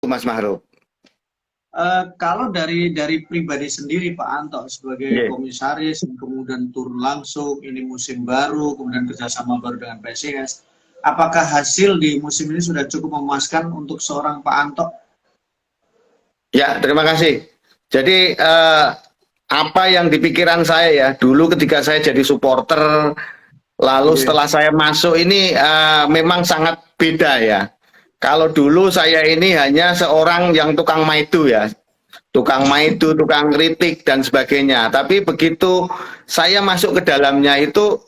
Mas Mahruf. Kalau dari pribadi sendiri Pak Anto sebagai Iya. komisaris, kemudian turun langsung, ini musim baru, kemudian kerjasama baru dengan PSIS, apakah hasil di musim ini sudah cukup memuaskan untuk seorang Pak Anto? Ya, terima kasih. Jadi apa yang di pikiran saya ya, dulu ketika saya jadi supporter, lalu Iya. setelah saya masuk ini memang sangat beda ya. Kalau dulu saya ini hanya seorang yang tukang maidu ya, tukang maidu, tukang kritik dan sebagainya. Tapi begitu saya masuk ke dalamnya itu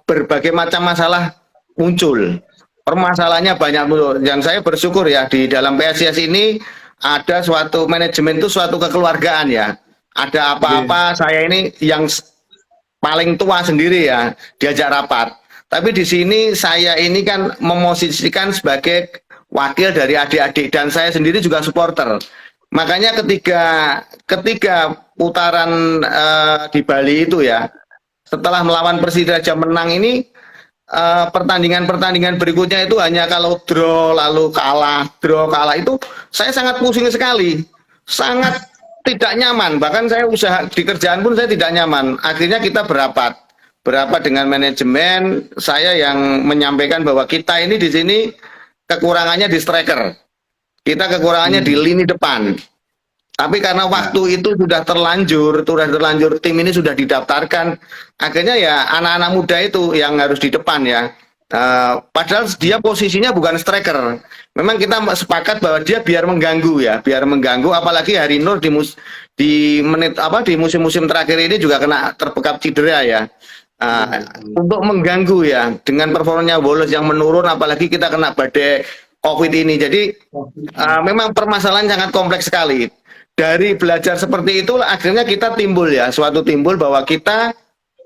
berbagai macam masalah muncul. Permasalahannya banyak muncul. Dan saya bersyukur ya di dalam PSIS ini ada suatu manajemen itu suatu kekeluargaan ya. Ada Iya. apa-apa saya ini yang paling tua sendiri ya diajak rapat. Tapi di sini saya ini kan memosisikan sebagai wakil dari adik-adik dan saya sendiri juga supporter. Makanya ketika putaran di Bali itu ya, setelah melawan Persiraja menang ini pertandingan-pertandingan berikutnya itu hanya kalau draw kalah itu saya sangat pusing sekali, sangat tidak nyaman. Bahkan saya usaha di kerjaan pun saya tidak nyaman. Akhirnya kita berapat dengan manajemen. Saya yang menyampaikan bahwa kita ini di sini kekurangannya di striker, kita kekurangannya di Hmm. lini depan. Tapi karena Ya. waktu itu sudah terlanjur tim ini sudah didaftarkan, akhirnya ya anak-anak muda itu yang harus di depan ya. Padahal dia posisinya bukan striker. Memang kita sepakat bahwa dia biar mengganggu ya, biar mengganggu. Apalagi Hari Nur di menit apa di musim-musim terakhir ini juga kena terbekap cedera ya. Iya, Uh, betul. untuk mengganggu ya dengan performanya Wolves yang menurun, apalagi kita kena badai COVID ini. Jadi memang permasalahan sangat kompleks sekali. Dari belajar seperti itu akhirnya kita timbul bahwa kita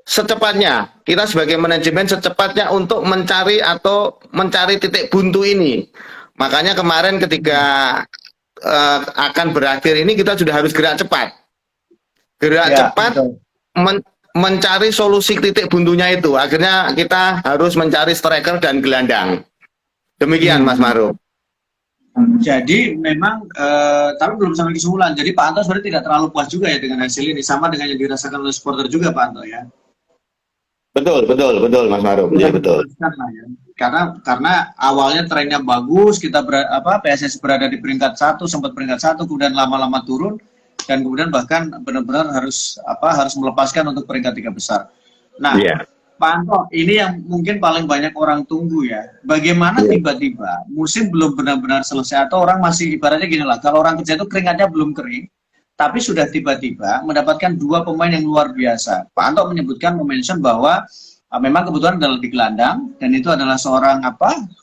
sebagai manajemen secepatnya untuk mencari titik buntu ini. Makanya kemarin ketika akan berakhir ini kita sudah harus gerak Ya, cepat betul. men mencari solusi titik buntunya itu. Akhirnya kita harus mencari striker dan gelandang. Demikian Mas Hmm. Maru. Jadi memang, tapi belum sampai kesimpulan. Jadi Pak Anto sebenarnya tidak terlalu puas juga ya dengan hasil ini, sama dengan yang dirasakan oleh supporter juga Pak Anto ya. Betul, betul, betul Mas Maru. Iya Kurang betul. memuaskan lah ya. Karena awalnya trennya bagus, kita PSS berada di peringkat satu, sempat peringkat satu, kemudian lama-lama turun, dan kemudian bahkan benar-benar harus melepaskan untuk peringkat tiga besar. Nah, Iya. Pak Anto, ini yang mungkin paling banyak orang tunggu ya. Bagaimana Iya. tiba-tiba musim belum benar-benar selesai atau orang masih ibaratnya gini lah, kalau orang kerja itu keringatnya belum kering, tapi sudah tiba-tiba mendapatkan dua pemain yang luar biasa. Pak Anto menyebutkan mention bahwa memang kebetulan adalah di gelandang dan itu adalah seorang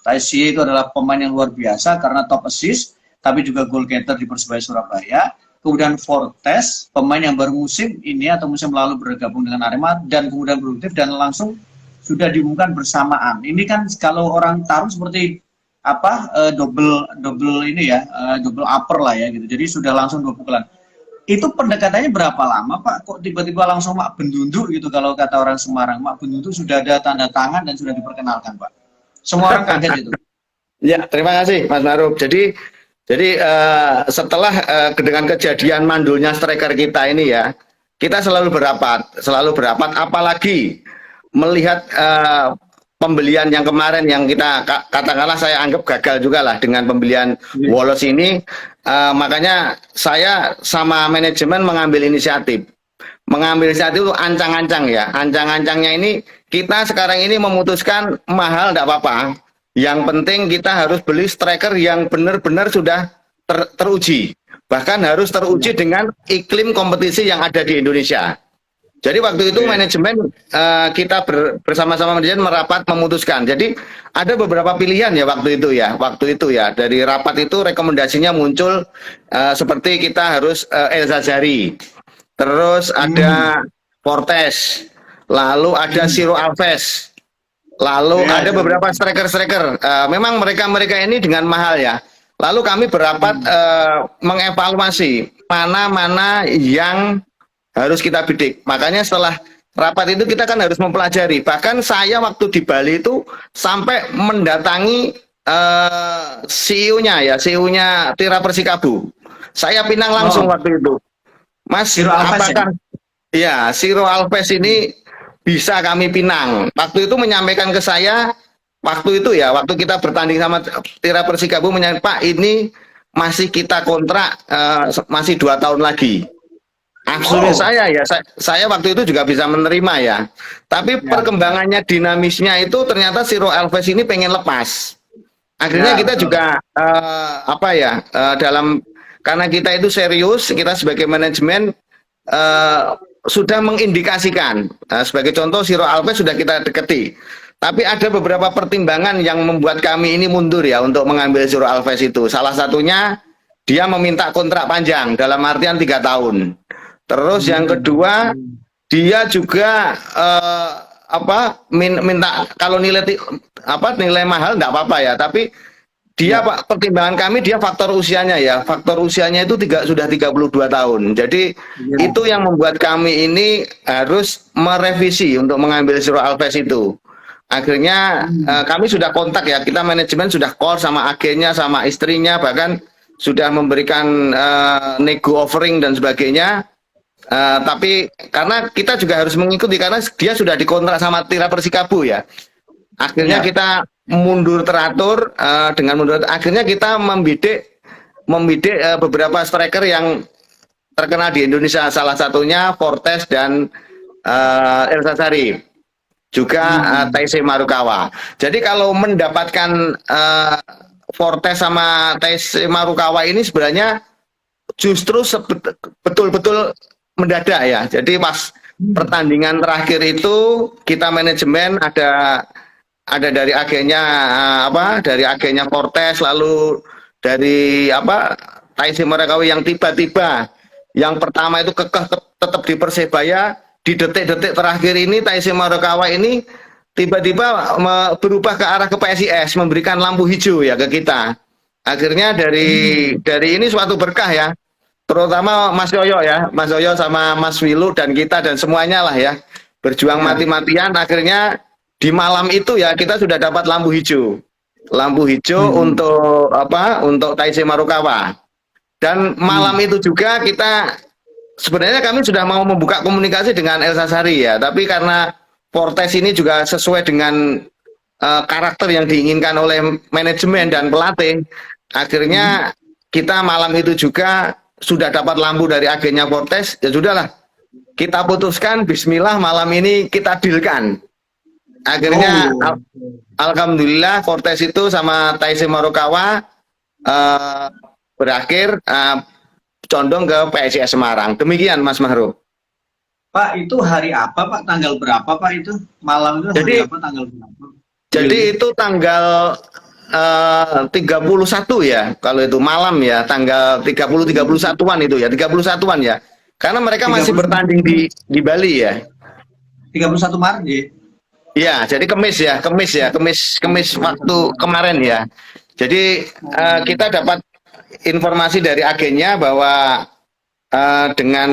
Taisi itu adalah pemain yang luar biasa karena top assist, tapi juga goal getter di Persebaya Surabaya. Kemudian Fortes, pemain yang baru musim ini atau musim lalu bergabung dengan Arema dan kemudian produktif dan langsung sudah diumumkan bersamaan. Ini kan kalau orang taruh seperti double double ini ya, double upper lah ya gitu. Jadi sudah langsung dua pukulan. Itu pendekatannya berapa lama Pak? Kok tiba-tiba langsung Mak Bendundu gitu kalau kata orang Semarang. Mak Bendundu sudah ada tanda tangan dan sudah diperkenalkan Pak. Semua orang kaget itu. Ya, terima kasih Mas Maruf. Jadi setelah dengan kejadian mandulnya striker kita ini ya, kita selalu berapat, apalagi melihat pembelian yang kemarin yang kita katakanlah saya anggap gagal juga lah dengan pembelian Wallace ini. Makanya saya sama manajemen mengambil inisiatif itu ancang-ancang ya. Ancang-ancangnya ini kita sekarang ini memutuskan mahal tidak apa-apa. Yang penting kita harus beli striker yang benar-benar sudah teruji. Bahkan harus teruji dengan iklim kompetisi yang ada di Indonesia. Jadi waktu itu manajemen kita bersama-sama manajemen merapat memutuskan. Jadi ada beberapa pilihan ya waktu itu ya. Waktu itu ya dari rapat itu rekomendasinya muncul seperti kita harus El Zazari. Terus ada Fortes, lalu ada Ciro Alves, lalu ada beberapa striker-striker. Memang mereka ini dengan mahal ya. Lalu kami berapat mengevaluasi mana-mana yang harus kita bidik. Makanya setelah rapat itu kita kan harus mempelajari. Bahkan saya waktu di Bali itu sampai mendatangi CEO-nya ya, CEO-nya Tira Persikabo. Saya pinang langsung Oh, waktu itu. Mas, Siro Alves ya? apakah ya Siro Alves ini bisa kami pinang? Waktu itu menyampaikan ke saya, waktu itu ya, waktu kita bertanding sama Tira Persikabo menyampaikan, Pak, ini masih kita kontrak masih 2 tahun lagi. Asumsi Oh, saya ya, saya waktu itu juga bisa menerima ya. Tapi ya, perkembangannya dinamisnya itu ternyata Siro Alves ini pengen lepas. Akhirnya ya kita betul. juga apa ya dalam karena kita itu serius, kita sebagai manajemen eh, sudah mengindikasikan. Sebagai contoh Siro Alves sudah kita deketi. Tapi ada beberapa pertimbangan yang membuat kami ini mundur ya untuk mengambil Siro Alves itu. Salah satunya dia meminta kontrak panjang dalam artian 3 tahun. Terus yang Hmm. kedua dia juga apa minta kalau nilai mahal enggak apa-apa ya, tapi dia Ya, Pak, pertimbangan kami dia faktor usianya ya. Faktor usianya itu sudah 32 tahun. Jadi ya. itu yang membuat kami ini harus merevisi untuk mengambil Siro Alves itu. Akhirnya Hmm. kami sudah kontak ya, kita manajemen sudah call sama agennya, sama istrinya, bahkan sudah memberikan nego offering dan sebagainya. Tapi karena kita juga harus mengikuti karena dia sudah dikontrak sama Tira Persikabo ya. Akhirnya Ya. kita mundur teratur dengan mundur akhirnya kita membidik beberapa striker yang terkenal di Indonesia, salah satunya Fortes dan Elsa Sari, juga Hmm. Taisei Marukawa. Jadi kalau mendapatkan Fortes sama Taisei Marukawa ini sebenarnya justru betul-betul mendadak ya. Jadi pas Hmm. pertandingan terakhir itu kita manajemen ada dari agennya dari agennya Fortes, lalu dari Taisi Morakawi yang tiba-tiba yang pertama itu kekeh tetap di Persebaya, di detik-detik terakhir ini Taisi Morakawa ini tiba-tiba berubah ke arah ke PSIS, memberikan lampu hijau ya ke kita. Akhirnya Hmm. dari ini suatu berkah ya, terutama Mas Yoyo ya, Mas Yoyo sama Mas Wilu dan kita dan semuanya lah ya, berjuang Ya. mati-matian. Akhirnya di malam itu ya kita sudah dapat lampu hijau Hmm. untuk untuk Taisei Marukawa. Dan malam Hmm. itu juga kita sebenarnya kami sudah mau membuka komunikasi dengan Elsa Sari ya, tapi karena Fortes ini juga sesuai dengan karakter yang diinginkan oleh manajemen dan pelatih, Hmm. akhirnya kita malam itu juga sudah dapat lampu dari agennya Fortes, ya sudahlah kita putuskan Bismillah malam ini kita dealkan. Akhirnya Oh. alhamdulillah Fortes itu sama Taisi Marukawa uh, berakhir condong ke PSIS Semarang. Demikian Mas Mahruf. Pak, itu hari apa, Pak? Tanggal berapa, Pak, itu? Malam itu hari Jadi apa, tanggal berapa? jadi Dealnya? itu tanggal 31 ya, kalau itu malam ya, tanggal 30 31-an itu ya, 31-an ya. Karena mereka masih 31, bertanding di Bali ya. 31 Maret, ya? Ya, jadi Kemis waktu kemarin ya. Jadi Oh. kita dapat informasi dari agennya bahwa dengan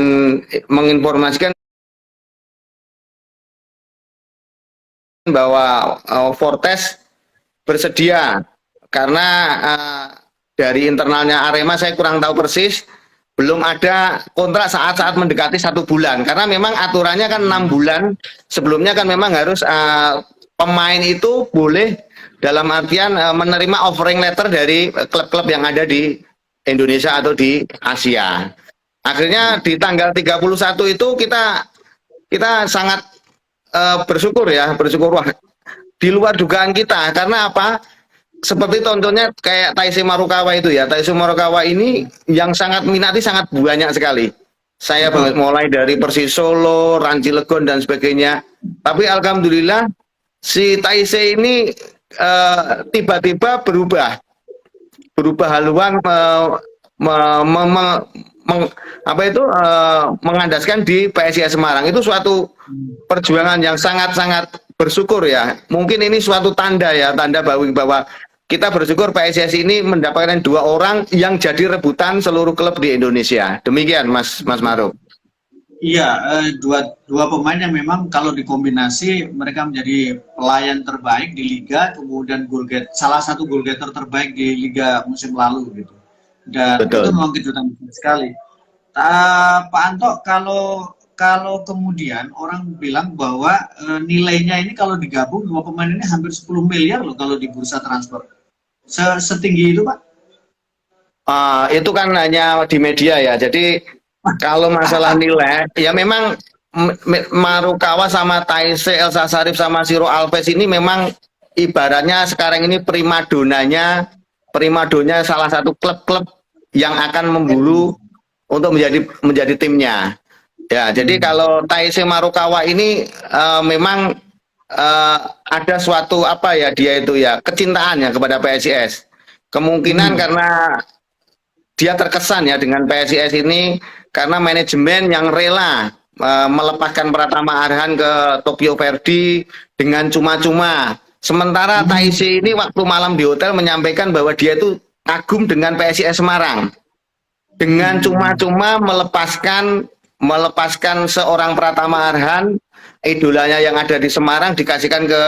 menginformasikan bahwa Fortes bersedia karena dari internalnya Arema saya kurang tahu persis, belum ada kontrak saat-saat mendekati 1 bulan karena memang aturannya kan 6 bulan sebelumnya kan memang harus pemain itu boleh dalam artian menerima offering letter dari klub-klub yang ada di Indonesia atau di Asia. Akhirnya di tanggal 31 itu kita sangat bersyukur ya, bersyukur wah di luar dugaan kita karena apa? Seperti contohnya kayak Taisi Marukawa itu ya. Taisi Marukawa ini yang sangat minati sangat banyak sekali. Saya Betul. mulai dari Persis Solo, Ranci Legon dan sebagainya. Tapi alhamdulillah si Taisi ini tiba-tiba berubah haluan me, me, me, meng, apa itu mengandaskan di PSIS Semarang. Itu suatu perjuangan yang sangat-sangat bersyukur ya. Mungkin ini suatu tanda ya, tanda bahwa kita bersyukur PSIS ini mendapatkan 2 orang yang jadi rebutan seluruh klub di Indonesia. Demikian Mas Maruf. Iya, dua pemain yang memang kalau dikombinasi mereka menjadi pelayan terbaik di liga, kemudian salah satu goal getter terbaik di liga musim lalu gitu. Dan itu Betul. memang kejutan besar sekali. Pak Anto, kalau kalau kemudian orang bilang bahwa nilainya ini kalau digabung dua pemain ini hampir 10 miliar loh kalau di bursa transfer. Setinggi itu, Pak? Itu kan hanya di media ya. Jadi kalau masalah nilai, ya memang Marukawa sama Taise, Elsa Sharif sama Siro Alves ini memang ibaratnya sekarang ini primadonnya salah satu klub-klub yang akan memburu untuk menjadi timnya. Ya, jadi Hmm. kalau Taise Marukawa ini memang ada suatu apa ya dia itu ya kecintaannya kepada PSIS. Kemungkinan Hmm. karena dia terkesan ya dengan PSIS ini karena manajemen yang rela melepaskan Pratama Arhan ke Tokyo Verdy dengan cuma-cuma. Sementara Hmm. Taisi ini waktu malam di hotel menyampaikan bahwa dia itu kagum dengan PSIS Semarang. Dengan Hmm. cuma-cuma melepaskan seorang Pratama Arhan, idolanya yang ada di Semarang dikasihkan ke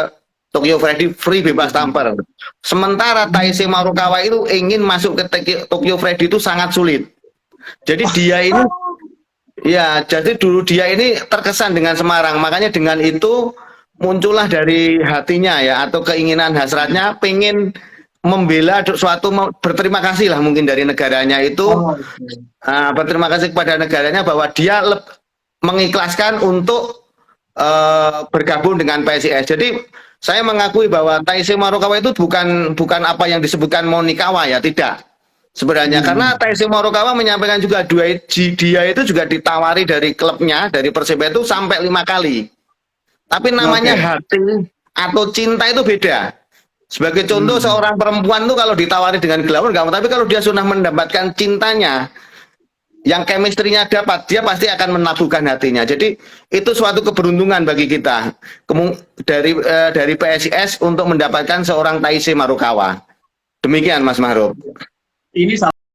Tokyo Verdy free bebas tampar. Sementara Taise Marukawa itu ingin masuk ke Tokyo Verdy itu sangat sulit. Jadi dia ini ya, jadi dulu dia ini terkesan dengan Semarang. Makanya dengan itu muncullah dari hatinya ya atau keinginan hasratnya pengen membela suatu berterima kasih lah mungkin dari negaranya itu Oh, oke. berterima kasih kepada negaranya bahwa dia mengikhlaskan untuk bergabung dengan PSIS. Jadi saya mengakui bahwa Taise Marukawa itu bukan apa yang disebutkan Monikawa ya, tidak. Sebenarnya karena Hmm. Taise Marukawa menyampaikan juga dia itu juga ditawari dari klubnya, dari Persebaya itu sampai 5 kali. Tapi namanya Oke. hati atau cinta itu beda. Sebagai contoh Hmm. seorang perempuan tuh kalau ditawari dengan glamour enggak, tapi kalau dia sudah mendapatkan cintanya, yang chemistry-nya dapat, dia pasti akan menabuhkan hatinya. Jadi itu suatu keberuntungan bagi kita dari PSIS untuk mendapatkan seorang Taise Marukawa. Demikian Mas Mahruf. Ini